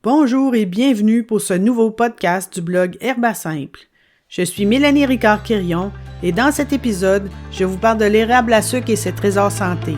Bonjour et bienvenue pour ce nouveau podcast du blog Herba Simple. Je suis Mélanie Ricard-Quirion et dans cet épisode, je vous parle de l'érable à sucre et ses trésors santé.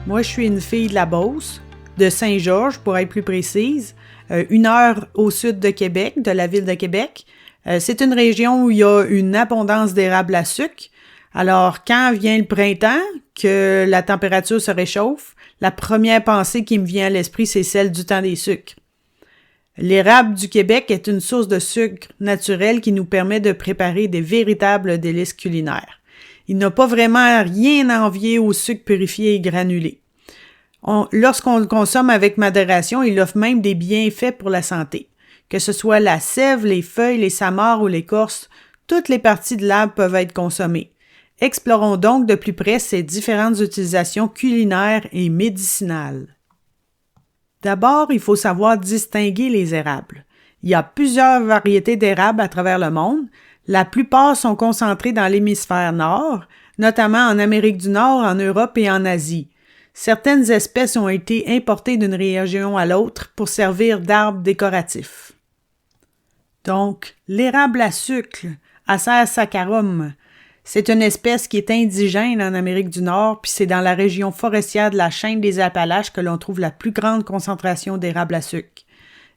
Moi, je suis une fille de la Beauce, de Saint-Georges pour être plus précise, 1 heure au sud de Québec, de la ville de Québec. C'est une région où il y a une abondance d'érable à sucre. Alors, quand vient le printemps, que la température se réchauffe, la première pensée qui me vient à l'esprit, c'est celle du temps des sucres. L'érable du Québec est une source de sucre naturel qui nous permet de préparer des véritables délices culinaires. Il n'a pas vraiment rien à envier au sucre purifié et granulé. Lorsqu'on le consomme avec modération, il offre même des bienfaits pour la santé. Que ce soit la sève, les feuilles, les samars ou l'écorce, toutes les parties de l'arbre peuvent être consommées. Explorons donc de plus près ces différentes utilisations culinaires et médicinales. D'abord, il faut savoir distinguer les érables. Il y a plusieurs variétés d'érables à travers le monde. La plupart sont concentrées dans l'hémisphère nord, notamment en Amérique du Nord, en Europe et en Asie. Certaines espèces ont été importées d'une région à l'autre pour servir d'arbres décoratifs. Donc, l'érable à sucre, Acer saccharum, c'est une espèce qui est indigène en Amérique du Nord, puis c'est dans la région forestière de la chaîne des Appalaches que l'on trouve la plus grande concentration d'érable à sucre.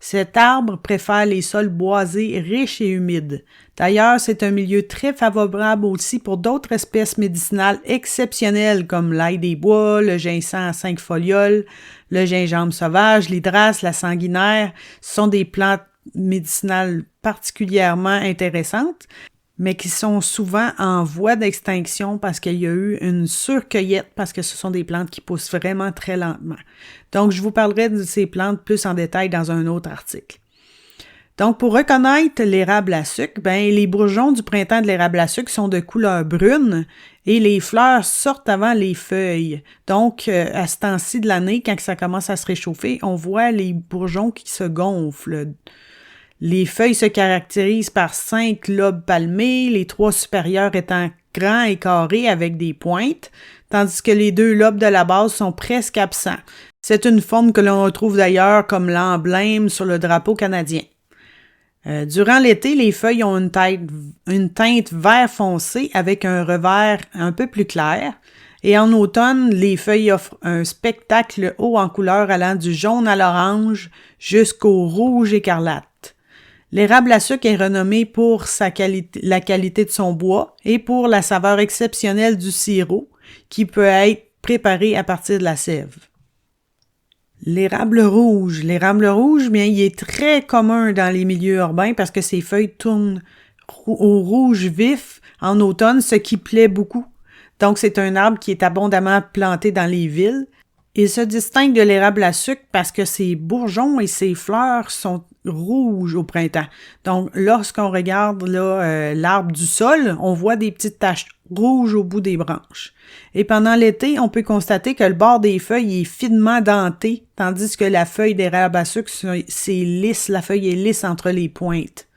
Cet arbre préfère les sols boisés, riches et humides. D'ailleurs, c'est un milieu très favorable aussi pour d'autres espèces médicinales exceptionnelles comme l'ail des bois, le ginseng à 5 folioles, le gingembre sauvage, l'hydrasse, la sanguinaire. Ce sont des plantes médicinales particulièrement intéressantes, mais qui sont souvent en voie d'extinction parce qu'il y a eu une surcueillette, parce que ce sont des plantes qui poussent vraiment très lentement. Donc, je vous parlerai de ces plantes plus en détail dans un autre article. Donc, pour reconnaître l'érable à sucre, les bourgeons du printemps de l'érable à sucre sont de couleur brune et les fleurs sortent avant les feuilles. Donc, à ce temps-ci de l'année, quand ça commence à se réchauffer, on voit les bourgeons qui se gonflent. Les feuilles se caractérisent par 5 lobes palmés, les 3 supérieurs étant grands et carrés avec des pointes, tandis que les 2 lobes de la base sont presque absents. C'est une forme que l'on retrouve d'ailleurs comme l'emblème sur le drapeau canadien. Durant l'été, les feuilles ont une teinte vert foncé avec un revers un peu plus clair. Et en automne, les feuilles offrent un spectacle haut en couleur allant du jaune à l'orange jusqu'au rouge écarlate. L'érable à sucre est renommé pour la qualité de son bois et pour la saveur exceptionnelle du sirop qui peut être préparé à partir de la sève. L'érable rouge, il est très commun dans les milieux urbains parce que ses feuilles tournent au rouge vif en automne, ce qui plaît beaucoup. Donc, c'est un arbre qui est abondamment planté dans les villes. Il se distingue de l'érable à sucre parce que ses bourgeons et ses fleurs sont rouges au printemps. Donc, lorsqu'on regarde l'arbre du sol, on voit des petites taches rouges au bout des branches. Et pendant l'été, on peut constater que le bord des feuilles est finement denté, tandis que la feuille d'érable à sucre, c'est lisse, la feuille est lisse entre les pointes.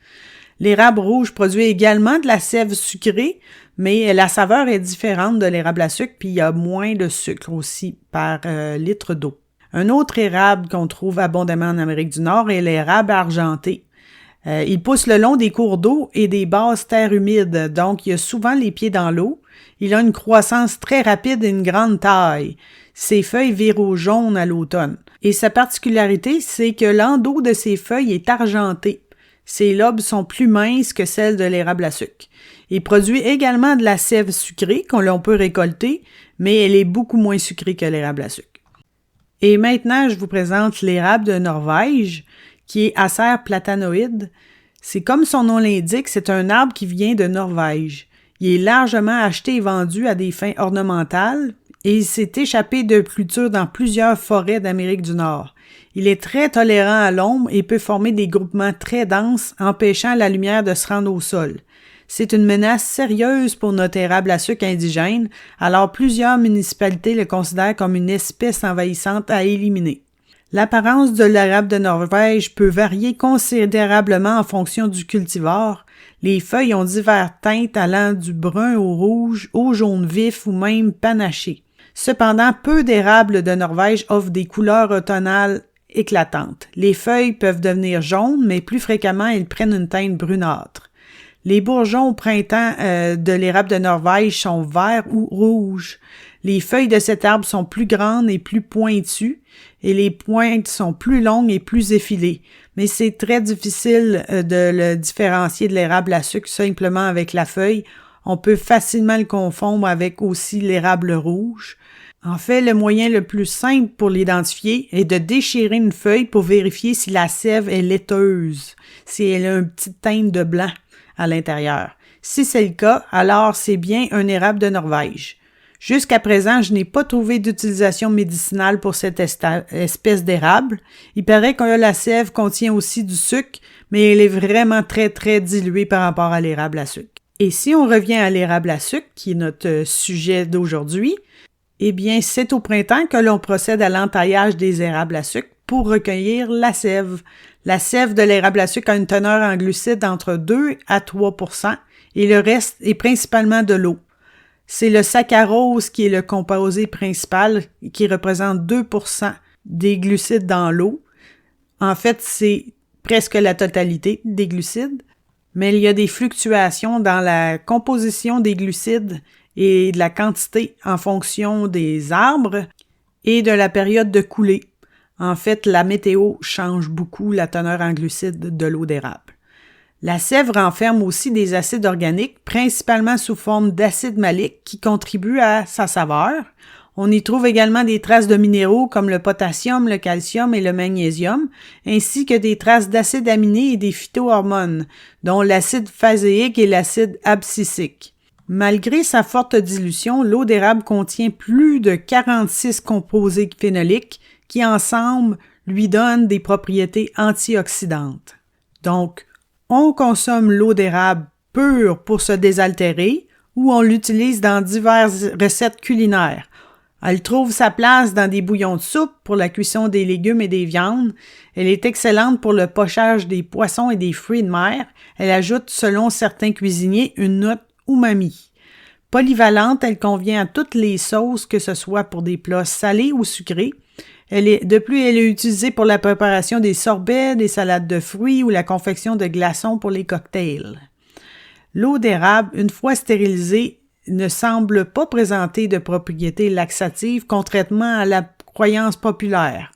L'érable rouge produit également de la sève sucrée, mais la saveur est différente de l'érable à sucre, puis il y a moins de sucre aussi par litre d'eau. Un autre érable qu'on trouve abondamment en Amérique du Nord est l'érable argenté. Il pousse le long des cours d'eau et des basses terres humides, donc il a souvent les pieds dans l'eau. Il a une croissance très rapide et une grande taille. Ses feuilles virent au jaune à l'automne. Et sa particularité, c'est que l'endos de ses feuilles est argenté. Ses lobes sont plus minces que celles de l'érable à sucre. Il produit également de la sève sucrée qu'on peut récolter, mais elle est beaucoup moins sucrée que l'érable à sucre. Et maintenant, je vous présente l'érable de Norvège, qui est Acer platanoïde. C'est comme son nom l'indique, c'est un arbre qui vient de Norvège. Il est largement acheté et vendu à des fins ornementales et il s'est échappé de clôture dans plusieurs forêts d'Amérique du Nord. Il est très tolérant à l'ombre et peut former des groupements très denses, empêchant la lumière de se rendre au sol. C'est une menace sérieuse pour notre érable à sucre indigène, alors plusieurs municipalités le considèrent comme une espèce envahissante à éliminer. L'apparence de l'érable de Norvège peut varier considérablement en fonction du cultivar. Les feuilles ont diverses teintes allant du brun au rouge, au jaune vif ou même panaché. Cependant, peu d'érables de Norvège offrent des couleurs automnales éclatantes. Les feuilles peuvent devenir jaunes, mais plus fréquemment, elles prennent une teinte brunâtre. Les bourgeons au printemps de l'érable de Norvège sont verts ou rouges. Les feuilles de cet arbre sont plus grandes et plus pointues, et les pointes sont plus longues et plus effilées. Mais c'est très difficile de le différencier de l'érable à sucre simplement avec la feuille. On peut facilement le confondre avec aussi l'érable rouge. En fait, le moyen le plus simple pour l'identifier est de déchirer une feuille pour vérifier si la sève est laiteuse, si elle a une petite teinte de blanc à l'intérieur. Si c'est le cas, alors c'est bien un érable de Norvège. Jusqu'à présent, je n'ai pas trouvé d'utilisation médicinale pour cette espèce d'érable. Il paraît que la sève contient aussi du sucre, mais elle est vraiment très, très diluée par rapport à l'érable à sucre. Et si on revient à l'érable à sucre, qui est notre sujet d'aujourd'hui, eh bien, c'est au printemps que l'on procède à l'entaillage des érables à sucre pour recueillir la sève. La sève de l'érable à sucre a une teneur en glucides entre 2 à 3 % et le reste est principalement de l'eau. C'est le saccharose qui est le composé principal qui représente 2 % des glucides dans l'eau. En fait, c'est presque la totalité des glucides, mais il y a des fluctuations dans la composition des glucides et de la quantité en fonction des arbres et de la période de coulée. En fait, la météo change beaucoup la teneur en glucides de l'eau d'érable. La sève renferme aussi des acides organiques, principalement sous forme d'acide malique, qui contribuent à sa saveur. On y trouve également des traces de minéraux comme le potassium, le calcium et le magnésium, ainsi que des traces d'acides aminés et des phytohormones, dont l'acide phaséique et l'acide abscisique. Malgré sa forte dilution, l'eau d'érable contient plus de 46 composés phénoliques qui, ensemble, lui donnent des propriétés antioxydantes. Donc, on consomme l'eau d'érable pure pour se désaltérer ou on l'utilise dans diverses recettes culinaires. Elle trouve sa place dans des bouillons de soupe pour la cuisson des légumes et des viandes. Elle est excellente pour le pochage des poissons et des fruits de mer. Elle ajoute, selon certains cuisiniers, une note umami. Polyvalente, elle convient à toutes les sauces, que ce soit pour des plats salés ou sucrés. De plus, elle est utilisée pour la préparation des sorbets, des salades de fruits ou la confection de glaçons pour les cocktails. L'eau d'érable, une fois stérilisée, ne semble pas présenter de propriétés laxatives, contrairement à la croyance populaire.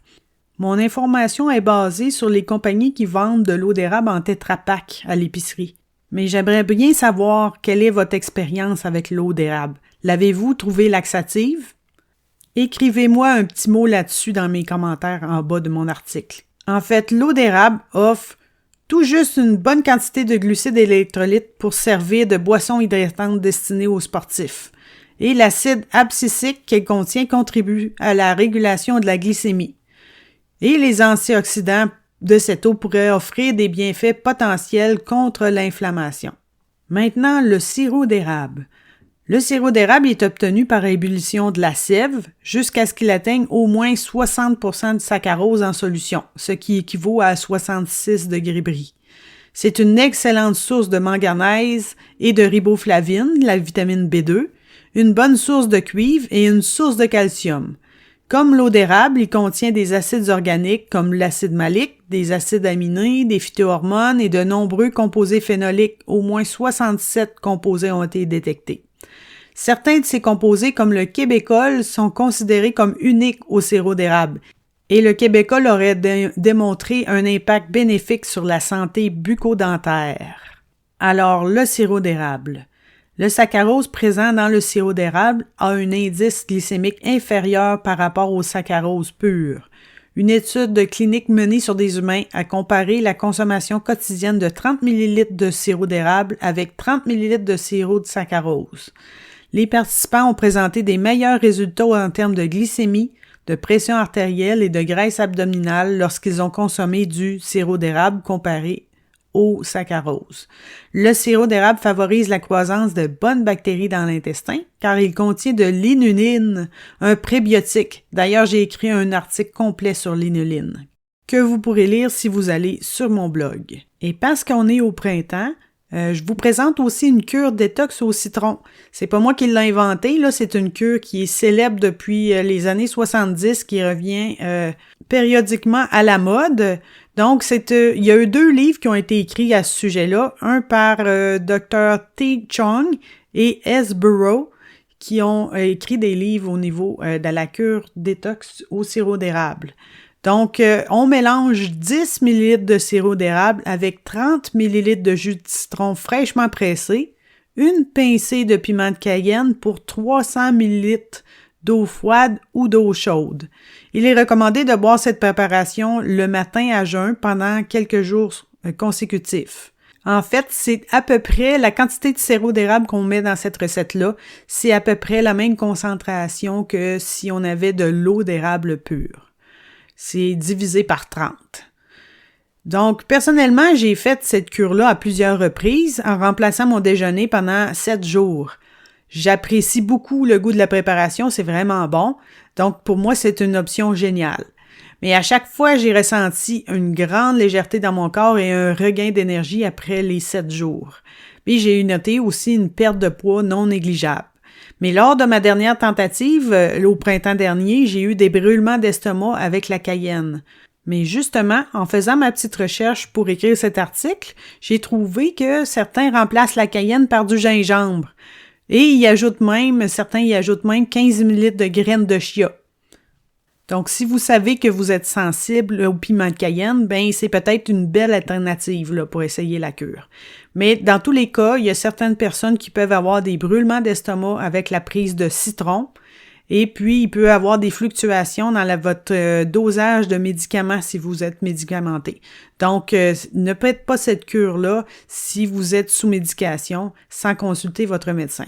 Mon information est basée sur les compagnies qui vendent de l'eau d'érable en Tetra Pak à l'épicerie. Mais j'aimerais bien savoir quelle est votre expérience avec l'eau d'érable. L'avez-vous trouvée laxative? Écrivez-moi un petit mot là-dessus dans mes commentaires en bas de mon article. En fait, l'eau d'érable offre tout juste une bonne quantité de glucides et d'électrolytes pour servir de boisson hydratante destinée aux sportifs. Et l'acide abscisique qu'elle contient contribue à la régulation de la glycémie. Et les antioxydants de cette eau pourraient offrir des bienfaits potentiels contre l'inflammation. Maintenant, le sirop d'érable. Le sirop d'érable est obtenu par ébullition de la sève jusqu'à ce qu'il atteigne au moins 60 % de saccharose en solution, ce qui équivaut à 66 degrés Brie. C'est une excellente source de manganèse et de riboflavine, la vitamine B2, une bonne source de cuivre et une source de calcium. Comme l'eau d'érable, il contient des acides organiques comme l'acide malique, des acides aminés, des phytohormones et de nombreux composés phénoliques. Au moins 67 composés ont été détectés. Certains de ces composés, comme le québécol, sont considérés comme uniques au sirop d'érable et le québécol aurait démontré un impact bénéfique sur la santé bucco-dentaire. Alors, le sirop d'érable. Le saccharose présent dans le sirop d'érable a un indice glycémique inférieur par rapport au saccharose pur. Une étude de clinique menée sur des humains a comparé la consommation quotidienne de 30 ml de sirop d'érable avec 30 ml de sirop de saccharose. Les participants ont présenté des meilleurs résultats en termes de glycémie, de pression artérielle et de graisse abdominale lorsqu'ils ont consommé du sirop d'érable comparé au saccharose. Le sirop d'érable favorise la croissance de bonnes bactéries dans l'intestin car il contient de l'inuline, un prébiotique. D'ailleurs, j'ai écrit un article complet sur l'inuline que vous pourrez lire si vous allez sur mon blog. Et parce qu'on est au printemps, Je vous présente aussi une cure détox au citron. C'est pas moi qui l'ai inventée, là, c'est une cure qui est célèbre depuis les années 70, qui revient périodiquement à la mode. Donc, il y a eu 2 livres qui ont été écrits à ce sujet-là, un par Dr. T. Chong et S. Burrow, qui ont écrit des livres au niveau de la cure détox au sirop d'érable. Donc, on mélange 10 ml de sirop d'érable avec 30 ml de jus de citron fraîchement pressé, une pincée de piment de Cayenne pour 300 ml d'eau froide ou d'eau chaude. Il est recommandé de boire cette préparation le matin à jeun pendant quelques jours consécutifs. En fait, c'est à peu près la quantité de sirop d'érable qu'on met dans cette recette-là, c'est à peu près la même concentration que si on avait de l'eau d'érable pure. C'est divisé par 30. Donc, personnellement, j'ai fait cette cure-là à plusieurs reprises en remplaçant mon déjeuner pendant 7 jours. J'apprécie beaucoup le goût de la préparation, c'est vraiment bon. Donc, pour moi, c'est une option géniale. Mais à chaque fois, j'ai ressenti une grande légèreté dans mon corps et un regain d'énergie après les 7 jours. Puis j'ai noté aussi une perte de poids non négligeable. Mais lors de ma dernière tentative, au printemps dernier, j'ai eu des brûlements d'estomac avec la cayenne. Mais justement, en faisant ma petite recherche pour écrire cet article, j'ai trouvé que certains remplacent la cayenne par du gingembre. Et certains y ajoutent même 15 ml de graines de chia. Donc, si vous savez que vous êtes sensible au piment de Cayenne, ben c'est peut-être une belle alternative là, pour essayer la cure. Mais dans tous les cas, il y a certaines personnes qui peuvent avoir des brûlements d'estomac avec la prise de citron. Et puis, il peut y avoir des fluctuations dans votre dosage de médicaments si vous êtes médicamenté. Donc, ne faites pas cette cure-là si vous êtes sous médication sans consulter votre médecin.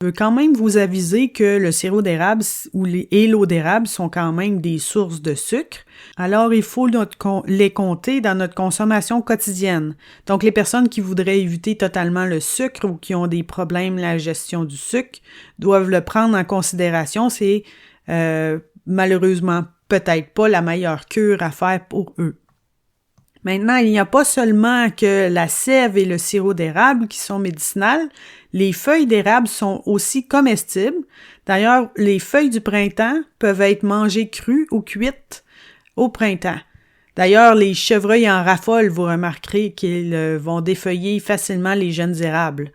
Je veux quand même vous aviser que le sirop d'érable et l'eau d'érable sont quand même des sources de sucre. Alors, il faut les compter dans notre consommation quotidienne. Donc, les personnes qui voudraient éviter totalement le sucre ou qui ont des problèmes de la gestion du sucre doivent le prendre en considération. C'est malheureusement peut-être pas la meilleure cure à faire pour eux. Maintenant, il n'y a pas seulement que la sève et le sirop d'érable qui sont médicinales, les feuilles d'érable sont aussi comestibles. D'ailleurs, les feuilles du printemps peuvent être mangées crues ou cuites au printemps. D'ailleurs, les chevreuils en raffolent, vous remarquerez qu'ils vont défeuiller facilement les jeunes érables.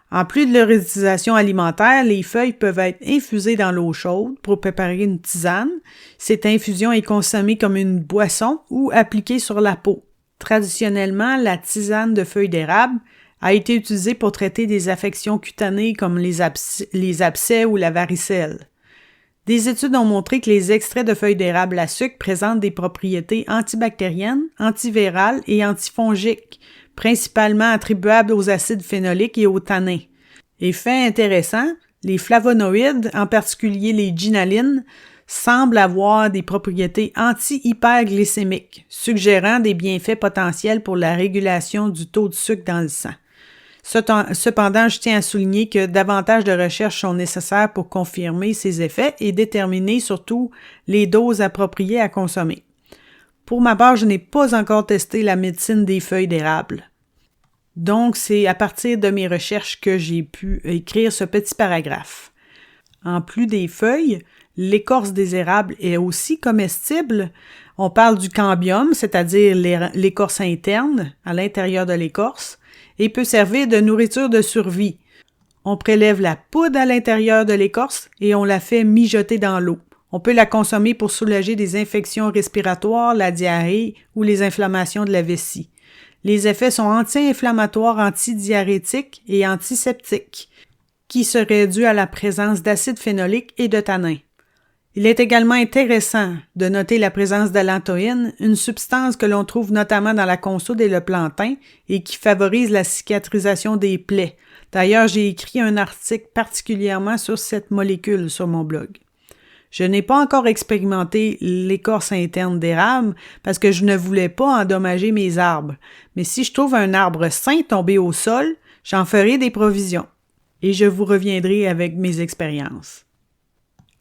En plus de leur utilisation alimentaire, les feuilles peuvent être infusées dans l'eau chaude pour préparer une tisane. Cette infusion est consommée comme une boisson ou appliquée sur la peau. Traditionnellement, la tisane de feuilles d'érable a été utilisée pour traiter des affections cutanées comme les abcès ou la varicelle. Des études ont montré que les extraits de feuilles d'érable à sucre présentent des propriétés antibactériennes, antivirales et antifongiques, principalement attribuables aux acides phénoliques et aux tannins. Et fait intéressant, les flavonoïdes, en particulier les ginalines, semblent avoir des propriétés anti-hyperglycémiques, suggérant des bienfaits potentiels pour la régulation du taux de sucre dans le sang. Cependant, je tiens à souligner que davantage de recherches sont nécessaires pour confirmer ces effets et déterminer surtout les doses appropriées à consommer. Pour ma part, je n'ai pas encore testé la médecine des feuilles d'érable. Donc, c'est à partir de mes recherches que j'ai pu écrire ce petit paragraphe. En plus des feuilles, l'écorce des érables est aussi comestible. On parle du cambium, c'est-à-dire l'écorce interne, à l'intérieur de l'écorce, et peut servir de nourriture de survie. On prélève la poudre à l'intérieur de l'écorce et on la fait mijoter dans l'eau. On peut la consommer pour soulager des infections respiratoires, la diarrhée ou les inflammations de la vessie. Les effets sont anti-inflammatoires, antidiarrhétiques et antiseptiques, qui seraient dus à la présence d'acide phénolique et de tanins. Il est également intéressant de noter la présence d'allantoïne, une substance que l'on trouve notamment dans la consoude et le plantain et qui favorise la cicatrisation des plaies. D'ailleurs, j'ai écrit un article particulièrement sur cette molécule sur mon blog. Je n'ai pas encore expérimenté l'écorce interne d'érable parce que je ne voulais pas endommager mes arbres. Mais si je trouve un arbre sain tombé au sol, j'en ferai des provisions. Et je vous reviendrai avec mes expériences.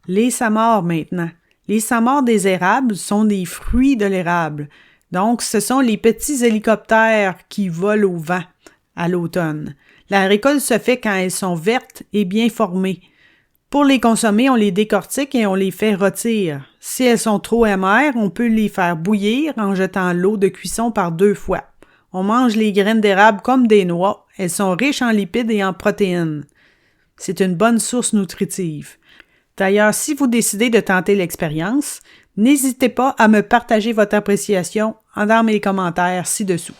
Les samars maintenant. Les samars des érables sont des fruits de l'érable. Donc, ce sont les petits hélicoptères qui volent au vent. à l'automne. La récolte se fait quand elles sont vertes et bien formées. Pour les consommer, on les décortique et on les fait rôtir. Si elles sont trop amères, on peut les faire bouillir en jetant l'eau de cuisson par 2 fois. On mange les graines d'érable comme des noix. Elles sont riches en lipides et en protéines. C'est une bonne source nutritive. D'ailleurs, si vous décidez de tenter l'expérience, n'hésitez pas à me partager votre appréciation dans mes commentaires ci-dessous.